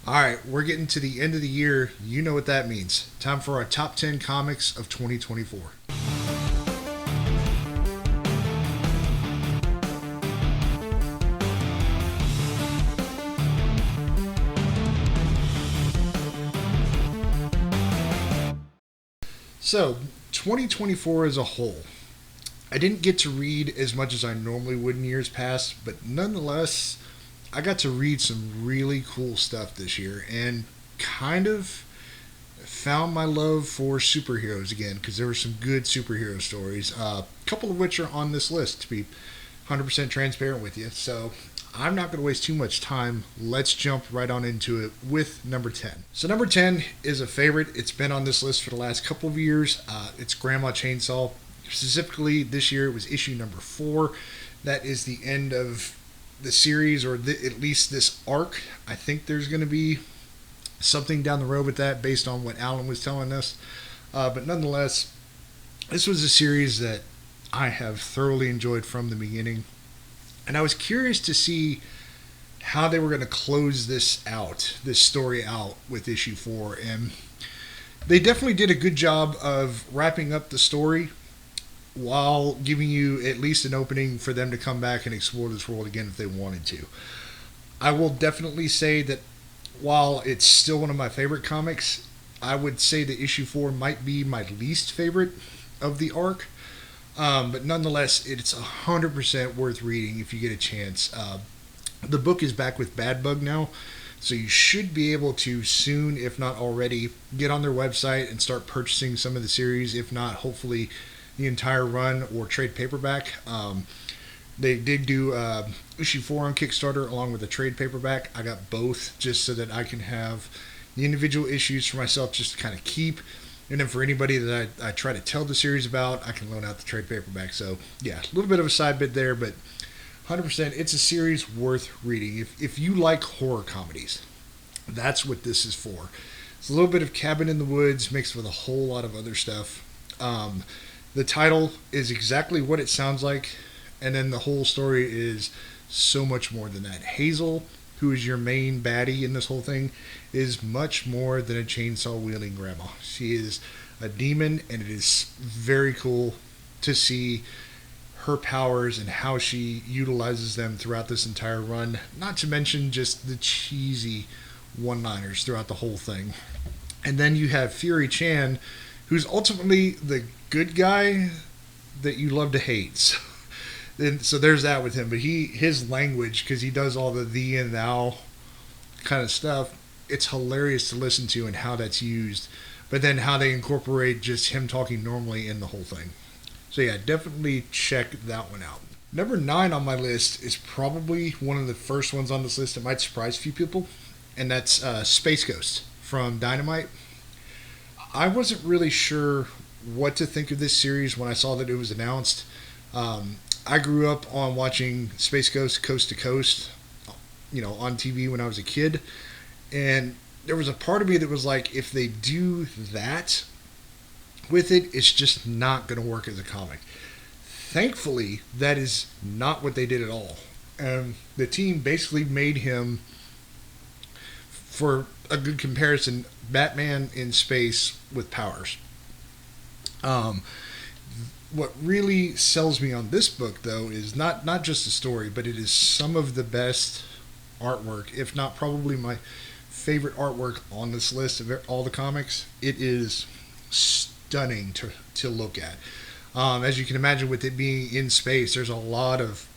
All right, we're getting to the end of the year. You know what that means. Time for our top 10 comics of 2024. So, 2024 as a whole. I didn't get to read as much as I normally would in years past, but nonetheless, I got to read some really cool stuff this year and kind of found my love for superheroes again because there were some good superhero stories, a couple of which are on this list to be 100% transparent with you. So I'm not going to waste too much time. Let's jump right on into it with number 10. So, number 10 is a favorite. It's been on this list for the last couple of years. It's Grandma Chainsaw. Specifically, this year it was issue number 4. That is the end of the series, or at least this arc. I think there's going to be something down the road with that based on what Alan was telling us. But nonetheless, this was a series that I have thoroughly enjoyed from the beginning. And I was curious to see how they were going to close this story out with issue 4. And they definitely did a good job of wrapping up the story while giving you at least an opening for them to come back and explore this world again if they wanted to. I will definitely say that while it's still one of my favorite comics, I would say that issue 4 might be my least favorite of the arc. But nonetheless, it's 100% worth reading if you get a chance. The book is back with Bad Bug now, so you should be able to soon, if not already, get on their website and start purchasing some of the series. If not, hopefully the entire run or trade paperback. They did do issue 4 on Kickstarter along with a trade paperback. I got both just so that I can have the individual issues for myself just to kind of keep. And then for anybody that I try to tell the series about, I can loan out the trade paperback. So, yeah, a little bit of a side bit there, but 100%, it's a series worth reading. If you like horror comedies, that's what this is for. It's a little bit of Cabin in the Woods mixed with a whole lot of other stuff. The title is exactly what it sounds like, and then the whole story is so much more than that. Hazel, who is your main baddie in this whole thing, is much more than a chainsaw-wielding grandma. She is a demon, and it is very cool to see her powers and how she utilizes them throughout this entire run. Not to mention just the cheesy one-liners throughout the whole thing. And then you have Fury Chan, who's ultimately the good guy that you love to hate. So there's that with him. But his language, because he does all the thee and thou kind of stuff, it's hilarious to listen to and how that's used. But then how they incorporate just him talking normally in the whole thing. So yeah, definitely check that one out. Number 9 on my list is probably one of the first ones on this list that might surprise a few people. And that's Space Ghost from Dynamite. I wasn't really sure what to think of this series when I saw that it was announced. I grew up on watching Space Ghost Coast to Coast, on TV when I was a kid. And there was a part of me that was like, if they do that with it, it's just not going to work as a comic. Thankfully, that is not what they did at all. The team basically made him, for a good comparison, Batman in space with powers. What really sells me on this book, though, is not just the story, but it is some of the best artwork, if not probably my favorite artwork on this list of all the comics. It is stunning to look at. As you can imagine, with it being in space, there's a lot of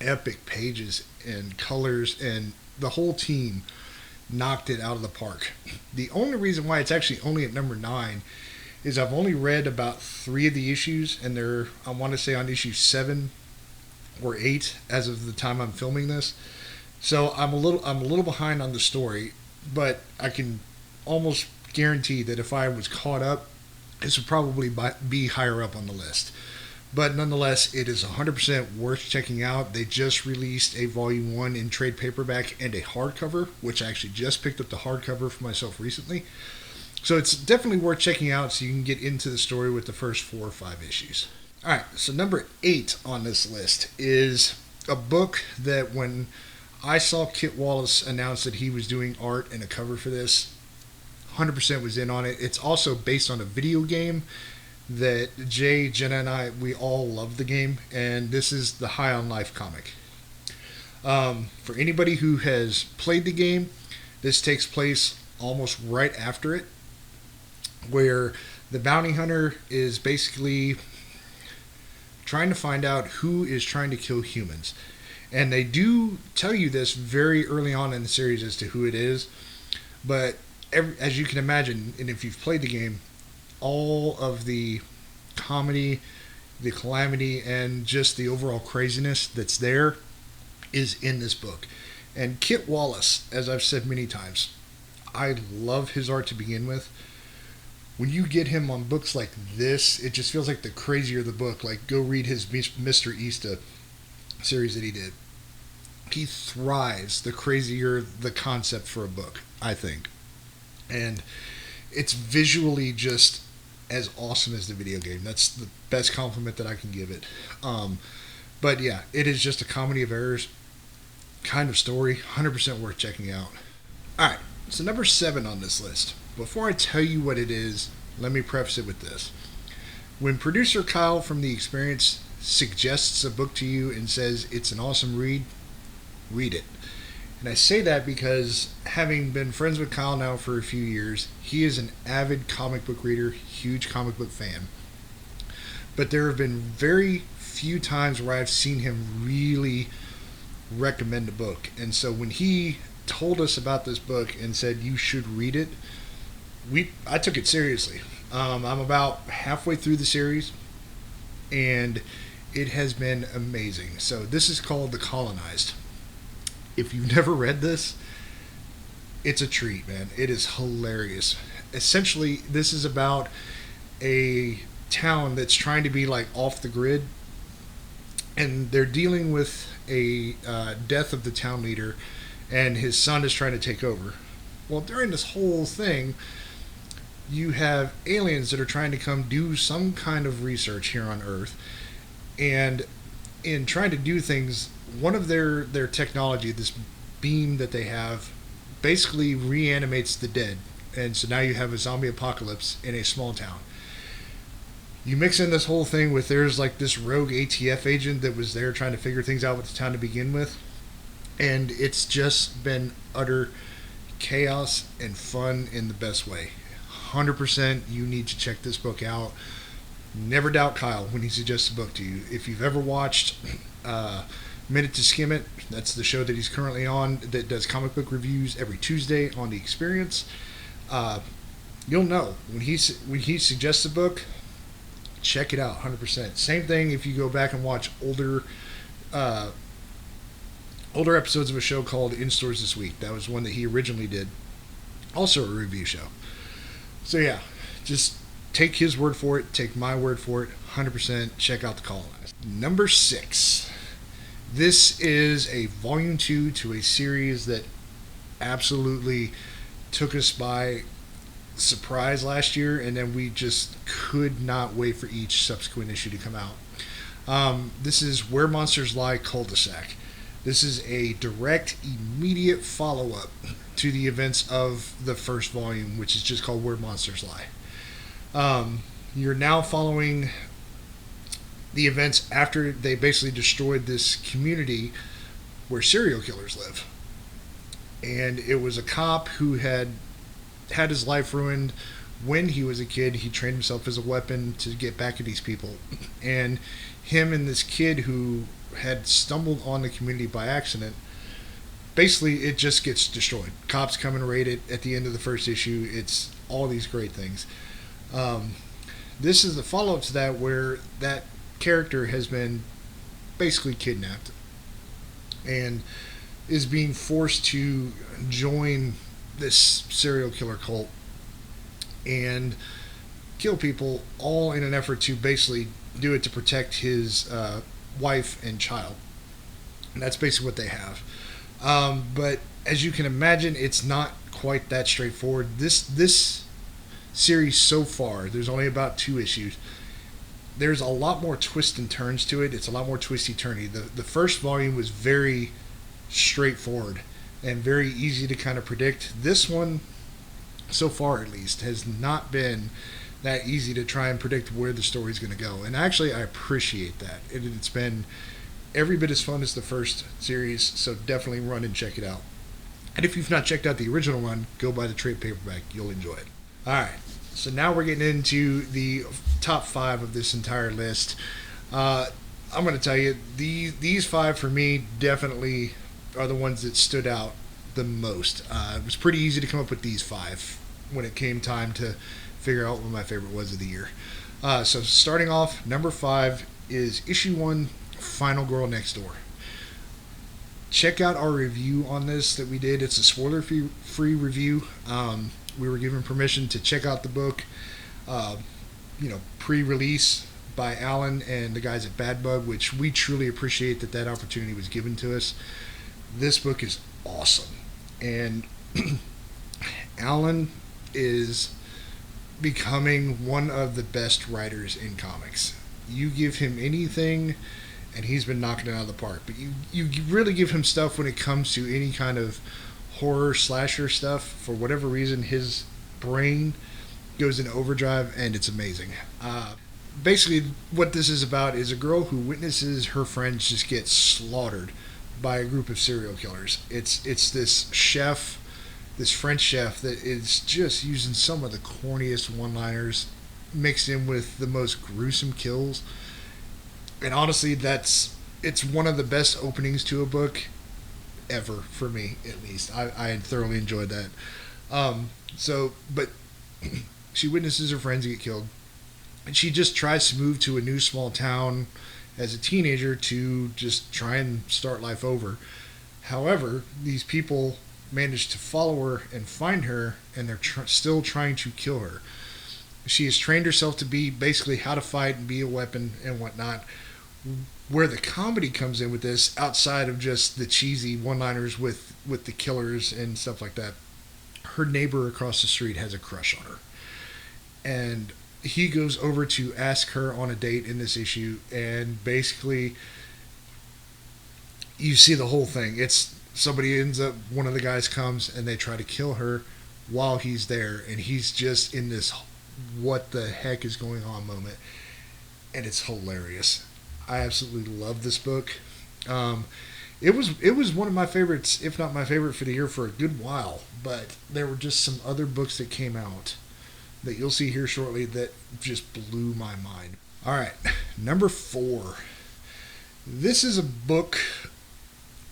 epic pages and colors, and the whole team knocked it out of the park. The only reason why it's actually only at number 9 is I've only read about 3 of the issues, and they're, I want to say, on issue 7 or 8 as of the time I'm filming this. So I'm a little behind on the story, but I can almost guarantee that if I was caught up, this would probably be higher up on the list. But nonetheless, it is 100% worth checking out. They just released a volume 1 in trade paperback and a hardcover, which I actually just picked up the hardcover for myself recently. So it's definitely worth checking out so you can get into the story with the first 4 or 5 issues. Alright, so number 8 on this list is a book that when I saw Kit Wallace announce that he was doing art and a cover for this. 100% was in on it. It's also based on a video game that Jay, Jenna, and we all love the game, and this is the High on Life comic. For anybody who has played the game, this takes place almost right after it, where the bounty hunter is basically trying to find out who is trying to kill humans. And they do tell you this very early on in the series as to who it is, but as you can imagine, and if you've played the game, all of the comedy, the calamity, and just the overall craziness that's there is in this book. And Kit Wallace, as I've said many times, I love his art to begin with. When you get him on books like this, it just feels like the crazier the book. Like, go read his Mr. Easta series that he did. He thrives the crazier the concept for a book, I think. And it's visually just as awesome as the video game. That's the best compliment that I can give it. But yeah, it is just a comedy of errors kind of story. 100% worth checking out. Alright, so number 7 on this list. Before I tell you what it is, let me preface it with this. When producer Kyle from The Experience suggests a book to you and says it's an awesome read, read it. And I say that because, having been friends with Kyle now for a few years, he is an avid comic book reader, huge comic book fan. But there have been very few times where I've seen him really recommend a book. And so when he told us about this book and said you should read it, I took it seriously. I'm about halfway through the series, and it has been amazing. So this is called The Colonist. If you've never read this, it's a treat, man. It is hilarious. Essentially, this is about a town that's trying to be like off the grid, and they're dealing with a death of the town leader, and his son is trying to take over. Well, during this whole thing, you have aliens that are trying to come do some kind of research here on Earth, and in trying to do things, one of their technology, this beam that they have, basically reanimates the dead. And so now you have a zombie apocalypse in a small town. You mix in this whole thing with there's like this rogue ATF agent that was there trying to figure things out with the town to begin with. And it's just been utter chaos and fun in the best way. 100% you need to check this book out. Never doubt Kyle when he suggests a book to you. If you've ever watched Minute to Skim It, that's the show that he's currently on that does comic book reviews every Tuesday on The Experience. You'll know when he suggests a book, check it out 100%. Same thing if you go back and watch older episodes of a show called In Stores This Week. That was one that he originally did, also a review show. So yeah, just take his word for it, take my word for it, 100%. Check out The Colonist. Number 6. This is a volume 2 to a series that absolutely took us by surprise last year, and then we just could not wait for each subsequent issue to come out. This is Where Monsters Lie Cul-de-sac. This is a direct, immediate follow-up to the events of the first volume, which is just called Where Monsters Lie. You're now following the events after they basically destroyed this community where serial killers live. And it was a cop who had his life ruined when he was a kid. He trained himself as a weapon to get back at these people. And him and this kid who had stumbled on the community by accident, basically it just gets destroyed. Cops come and raid it at the end of the first issue. It's all these great things. This is the follow-up to that, where that character has been basically kidnapped and is being forced to join this serial killer cult and kill people, all in an effort to basically do it to protect his wife and child. And that's basically what they have. But as you can imagine, it's not quite that straightforward. This series so far, there's only about 2 issues. There's a lot more twists and turns to it. It's a lot more twisty-turny. The first volume was very straightforward and very easy to kind of predict. This one, so far at least, has not been that easy to try and predict where the story's going to go. And actually, I appreciate that. It's been every bit as fun as the first series, so definitely run and check it out. And if you've not checked out the original one, go buy the trade paperback. You'll enjoy it. All right, so now we're getting into the top 5 of this entire list. I'm going to tell you, these 5 for me definitely are the ones that stood out the most. It was pretty easy to come up with these 5 when it came time to figure out what my favorite was of the year. So starting off, number 5 is issue 1, Final Girl Next Door. Check out our review on this that we did. It's a spoiler-free review. We were given permission to check out the book, pre-release by Alan and the guys at Bad Bug, which we truly appreciate that opportunity was given to us. This book is awesome. And Alan is becoming one of the best writers in comics. You give him anything and he's been knocking it out of the park. But you really give him stuff when it comes to any kind of horror slasher stuff. For whatever reason, his brain goes into overdrive, and it's amazing. Basically, what this is about is a girl who witnesses her friends just get slaughtered by a group of serial killers. It's this chef, this French chef, that is just using some of the corniest one-liners mixed in with the most gruesome kills. And honestly, it's one of the best openings to a book ever, for me at least. I thoroughly enjoyed that. But she witnesses her friends get killed, and she just tries to move to a new small town as a teenager to just try and start life over. However, these people manage to follow her and find her, and they're still trying to kill her. She has trained herself to be basically how to fight and be a weapon and whatnot. Where the comedy comes in with this, outside of just the cheesy one-liners with the killers and stuff like that, her neighbor across the street has a crush on her. And he goes over to ask her on a date in this issue, and basically you see the whole thing. It's somebody ends up, one of the guys comes and they try to kill her while he's there, and he's just in this what the heck is going on moment, and it's hilarious. I absolutely love this book. It was one of my favorites, if not my favorite for the year, for a good while. But there were just some other books that came out that you'll see here shortly that just blew my mind. All right, number 4. This is a book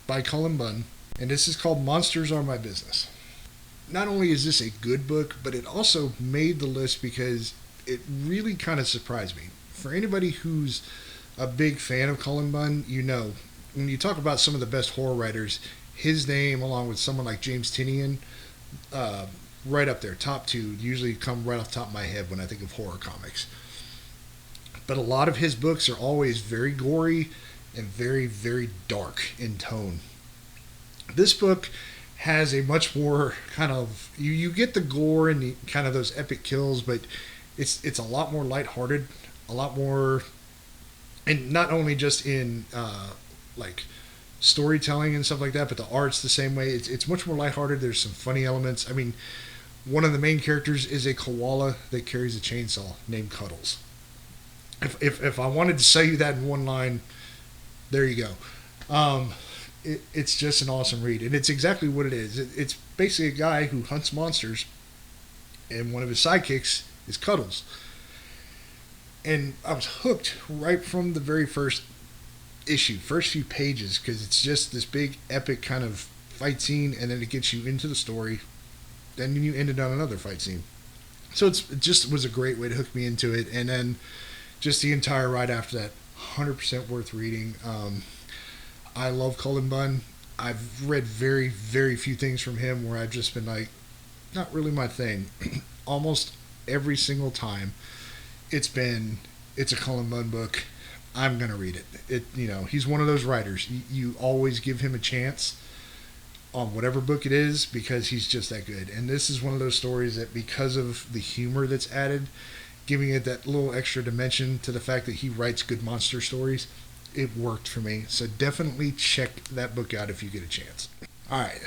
by Cullen Bunn, and this is called Monsters Are My Business. Not only is this a good book, but it also made the list because it really kind of surprised me. For anybody who's a big fan of Cullen Bunn, when you talk about some of the best horror writers, his name, along with someone like James Tynion, right up there, top 2, usually come right off the top of my head when I think of horror comics. But a lot of his books are always very gory and very, very dark in tone. This book has a much more kind of, you get the gore and the kind of those epic kills, but it's a lot more lighthearted, a lot more. And not only just in like storytelling and stuff like that, but the art's the same way. It's much more lighthearted. There's some funny elements. I mean, one of the main characters is a koala that carries a chainsaw named Cuddles. If I wanted to say you that in one line, there you go. It's just an awesome read, and it's exactly what it is. It's basically a guy who hunts monsters, and one of his sidekicks is Cuddles. And I was hooked right from the very first issue, first few pages, because it's just this big epic kind of fight scene, and then it gets you into the story. Then you ended on another fight scene. So it just was a great way to hook me into it. And then just the entire ride after that, 100% worth reading. I love Cullen Bunn. I've read very, very few things from him where I've just been like, not really my thing. Almost every single time it's a Cullen Bunn book, I'm going to read it. He's one of those writers. You always give him a chance on whatever book it is because he's just that good. And this is one of those stories that, because of the humor that's added, giving it that little extra dimension to the fact that he writes good monster stories, it worked for me. So definitely check that book out if you get a chance. All right,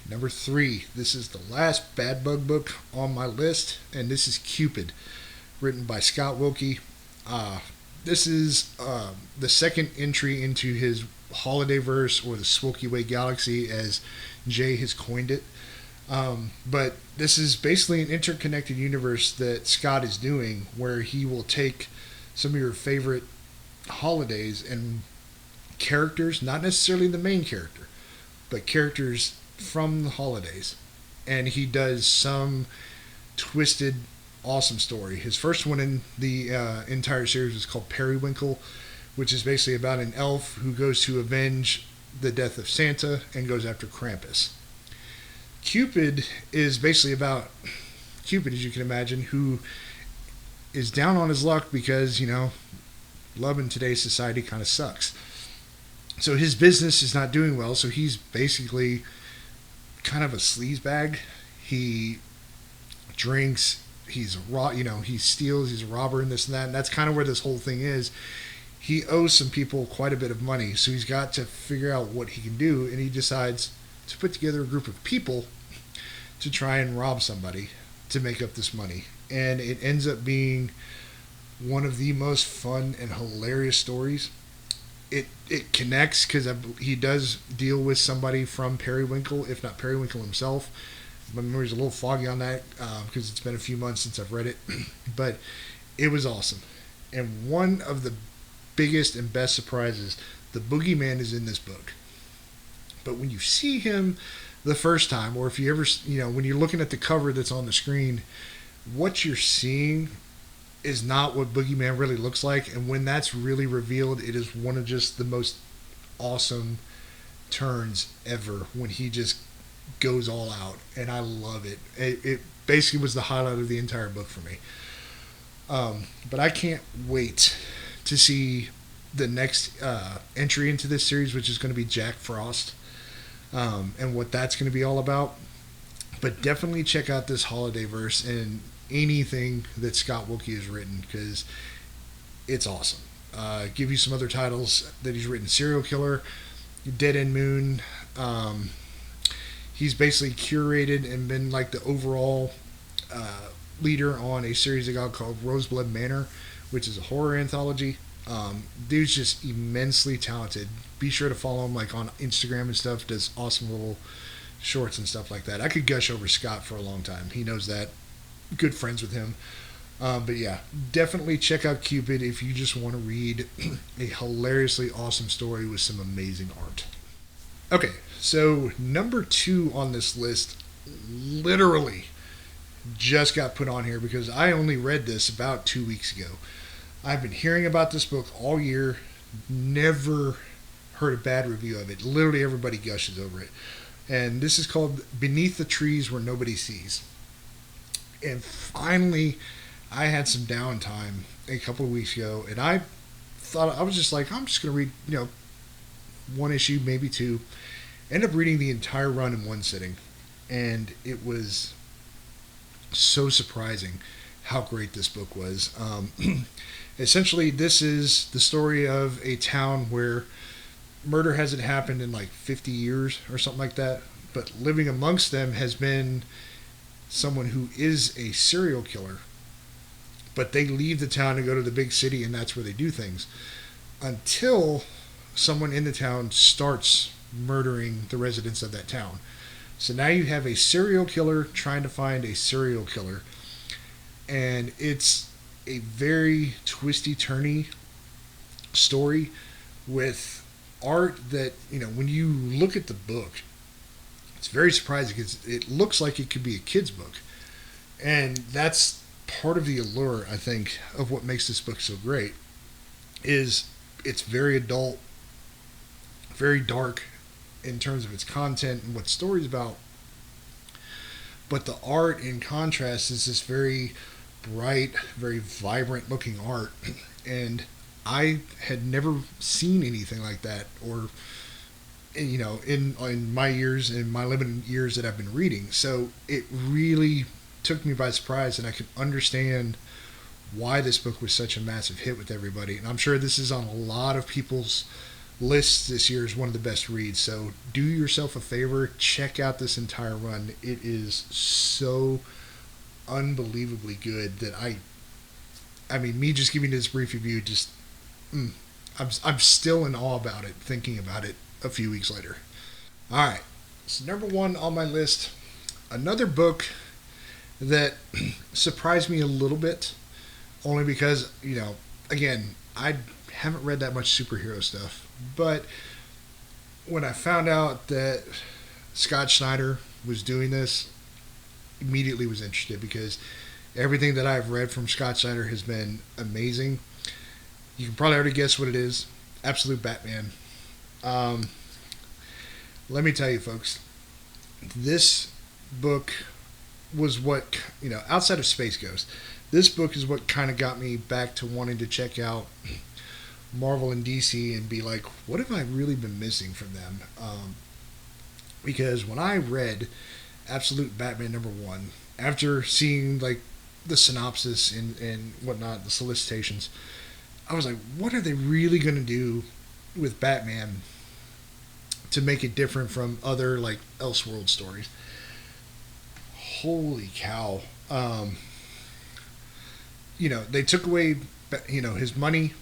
number 3. This is the last Bad Bug book on my list, and this is Cupid, written by Scott Wilkie. This is the second entry into his holiday verse, or the Swilky Way Galaxy, as Jay has coined it. But this is basically an interconnected universe that Scott is doing, where he will take some of your favorite holidays and characters, not necessarily the main character, but characters from the holidays, and he does some twisted, awesome story. His first one in the entire series is called Periwinkle, which is basically about an elf who goes to avenge the death of Santa and goes after Krampus. Cupid is basically about Cupid, as you can imagine, who is down on his luck because, love in today's society kind of sucks. So his business is not doing well, so he's basically kind of a sleazebag. He drinks, he steals, he's a robber and this and that, and that's kind of where this whole thing is. He owes some people quite a bit of money, so he's got to figure out what he can do, and he decides to put together a group of people to try and rob somebody to make up this money. And it ends up being one of the most fun and hilarious stories. It connects because he does deal with somebody from Periwinkle, if not Periwinkle himself. My memory's a little foggy on that because it's been a few months since I've read it. But it was awesome. And one of the biggest and best surprises, the boogeyman is in this book. But when you see him the first time, or if you ever, when you're looking at the cover that's on the screen, what you're seeing is not what Boogeyman really looks like. And when that's really revealed, it is one of just the most awesome turns ever, when he just goes all out, and I love it. It basically was the highlight of the entire book for me. But I can't wait to see the next entry into this series, which is going to be Jack Frost, and what that's going to be all about. But definitely check out this holiday verse and anything that Scott Wilkie has written, because it's awesome. Give you some other titles that he's written: Serial Killer, Dead End Moon. He's basically curated and been like the overall leader on a series they got called Roseblood Manor, which is a horror anthology. Dude's just immensely talented. Be sure to follow him like on Instagram and stuff. Does awesome little shorts and stuff like that. I could gush over Scott for a long time. He knows that. Good friends with him. But yeah, definitely check out Cupid if you just want to read a hilariously awesome story with some amazing art. Okay, so number 2 on this list literally just got put on here because I only read this about 2 weeks ago. I've been hearing about this book all year, never heard a bad review of it. Literally everybody gushes over it. And this is called Beneath the Trees Where Nobody Sees. And finally, I had some downtime a couple of weeks ago, and I thought, I was just like, I'm just going to read, one issue, maybe 2. Ended up reading the entire run in one sitting, and it was so surprising how great this book was. Essentially, this is the story of a town where murder hasn't happened in like 50 years or something like that, but living amongst them has been someone who is a serial killer, but they leave the town to go to the big city, and that's where they do things until someone in the town starts murdering the residents of that town. So now you have a serial killer trying to find a serial killer, and it's a very twisty turny story with art that, when you look at the book, it's very surprising because it looks like it could be a kid's book. And that's part of the allure, I think, of what makes this book so great, is it's very adult, very dark in terms of its content and what the story's about. But the art, in contrast, is this very bright, very vibrant looking art. And I had never seen anything like that, or in my years, in my limited years that I've been reading. So it really took me by surprise, and I could understand why this book was such a massive hit with everybody. And I'm sure this is on a lot of people's lists this year as one of the best reads. So do yourself a favor, check out this entire run. It is so unbelievably good that I mean, me just giving this brief review, just I'm still in awe about it, thinking about it a few weeks later. All right, so number one on my list, another book that surprised me a little bit, only because, again, I haven't read that much superhero stuff, but when I found out that Scott Snyder was doing this, immediately was interested because everything that I've read from Scott Snyder has been amazing. You can probably already guess what it is. Absolute Batman. Um, Let me tell you, folks, this book was what, outside of Space Ghost, this book is what kind of got me back to wanting to check out Marvel and DC and be like, what have I really been missing from them? Because when I read Absolute Batman number one, after seeing like the synopsis and whatnot, the solicitations, I was like, what are they really going to do with Batman to make it different from other like Elseworld stories? Holy cow. They took away, his money.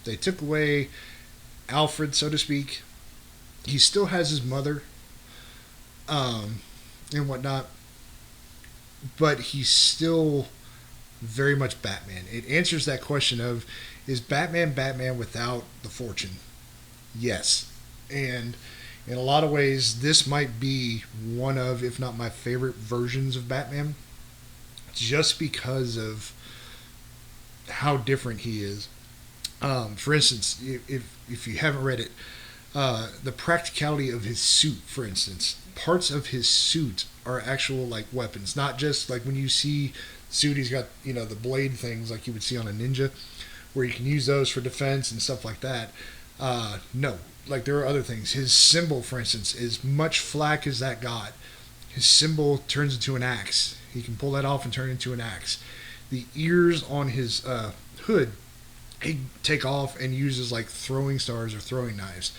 They took away Alfred, so to speak. He still has his mother, and whatnot, but he's still very much Batman. It answers that question of, is Batman Batman without the fortune? Yes. And in a lot of ways, this might be one of, if not my favorite versions of Batman, just because of how different he is. For instance, if you haven't read it, the practicality of his suit, for instance, parts of his suit are actual like weapons, not just like when you see suit, he's got the blade things like you would see on a ninja, where you can use those for defense and stuff like that. No, like there are other things. His symbol, for instance, is much flack as that god. His symbol turns into an axe. He can pull that off and turn it into an axe. The ears on his hood, he take off and uses like throwing stars or throwing knives.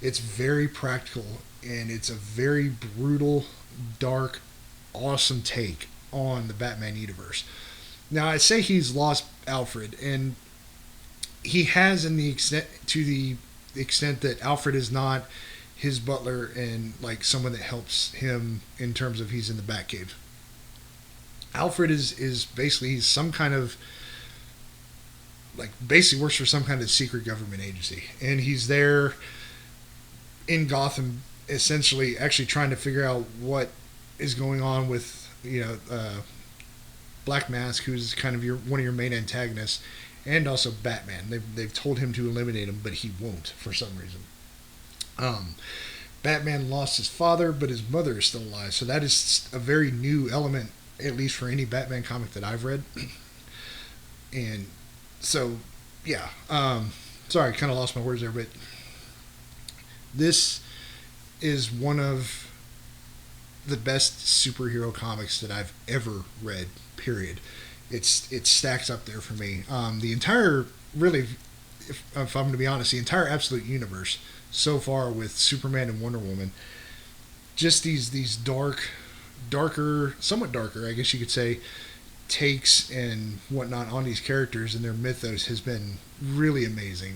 It's very practical, and it's a very brutal, dark, awesome take on the Batman universe. Now, I say he's lost Alfred, and he has to the extent that Alfred is not his butler and like someone that helps him in terms of he's in the Batcave. Alfred is basically, he's some kind of like basically works for some kind of secret government agency, and he's there in Gotham, essentially actually trying to figure out what is going on with Black Mask, who's kind of one of your main antagonists, and also Batman. They've told him to eliminate him, but he won't for some reason. Batman lost his father, but his mother is still alive, so that is a very new element, at least for any Batman comic that I've read. And so, yeah. Sorry, I kind of lost my words there, but this is one of the best superhero comics that I've ever read, period. It stacks up there for me. The entire, really, if I'm going to be honest, the entire Absolute universe so far with Superman and Wonder Woman, just these darker, somewhat darker, I guess you could say, takes and whatnot on these characters and their mythos has been really amazing,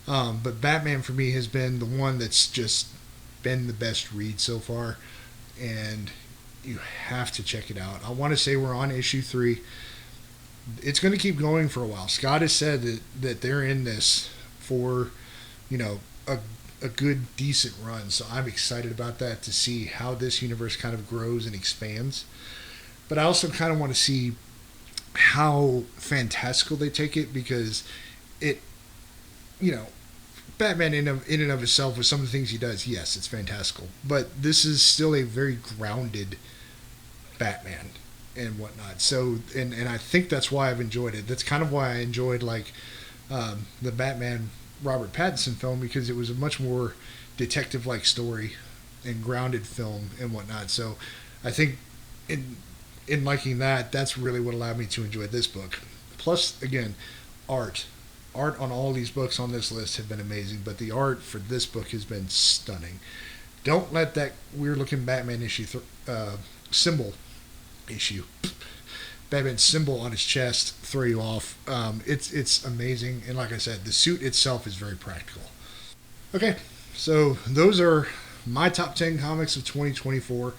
But Batman for me has been the one that's just been the best read so far, and you have to check it out. I want to say we're on issue 3. It's going to keep going for a while. Scott has said that they're in this for, a good, decent run. So I'm excited about that, to see how this universe kind of grows and expands. But I also kind of want to see how fantastical they take it, because it, Batman in and of itself with some of the things he does, yes, it's fantastical. But this is still a very grounded Batman and whatnot. So, and I think that's why I've enjoyed it. That's kind of why I enjoyed the Batman Robert Pattinson film, because it was a much more detective-like story and grounded film and whatnot. So I think in liking that, that's really what allowed me to enjoy this book. Plus, again, art. Art on all these books on this list have been amazing, but the art for this book has been stunning. Don't let that weird looking Batman symbol issue, Batman symbol on his chest throw you off. It's amazing, and like I said, the suit itself is very practical. Okay, so those are my top 10 comics of 2024.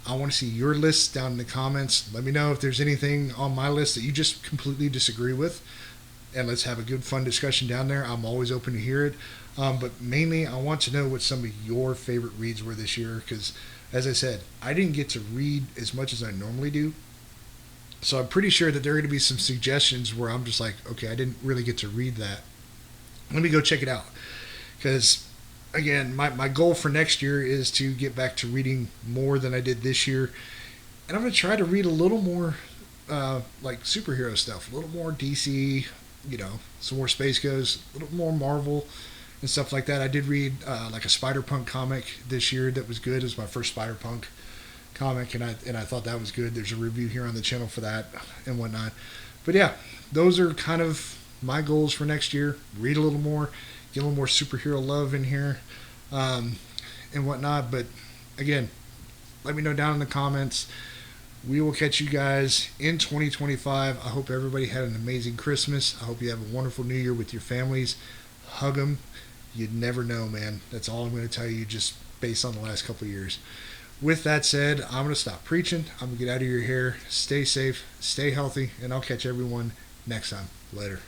I want to see your lists down in the comments. Let me know if there's anything on my list that you just completely disagree with, and let's have a good, fun discussion down there. I'm always open to hear it. But mainly, I want to know what some of your favorite reads were this year because, as I said, I didn't get to read as much as I normally do. So I'm pretty sure that there are going to be some suggestions where I'm just like, okay, I didn't really get to read that. Let me go check it out. Because, again, my goal for next year is to get back to reading more than I did this year. And I'm going to try to read a little more like superhero stuff, a little more DC, some more Space Ghost, a little more Marvel and stuff like that. I did read like a Spider-Punk comic this year that was good. It was my first Spider-Punk comic, and I thought that was good. There's a review here on the channel for that and whatnot. But yeah, those are kind of my goals for next year. Read a little more, get a little more superhero love in here, and whatnot. But again, let me know down in the comments. We will catch you guys in 2025. I hope everybody had an amazing Christmas. I hope you have a wonderful New Year with your families. Hug them. You'd never know, man. That's all I'm going to tell you just based on the last couple of years. With that said, I'm going to stop preaching. I'm going to get out of your hair. Stay safe, stay healthy, and I'll catch everyone next time. Later.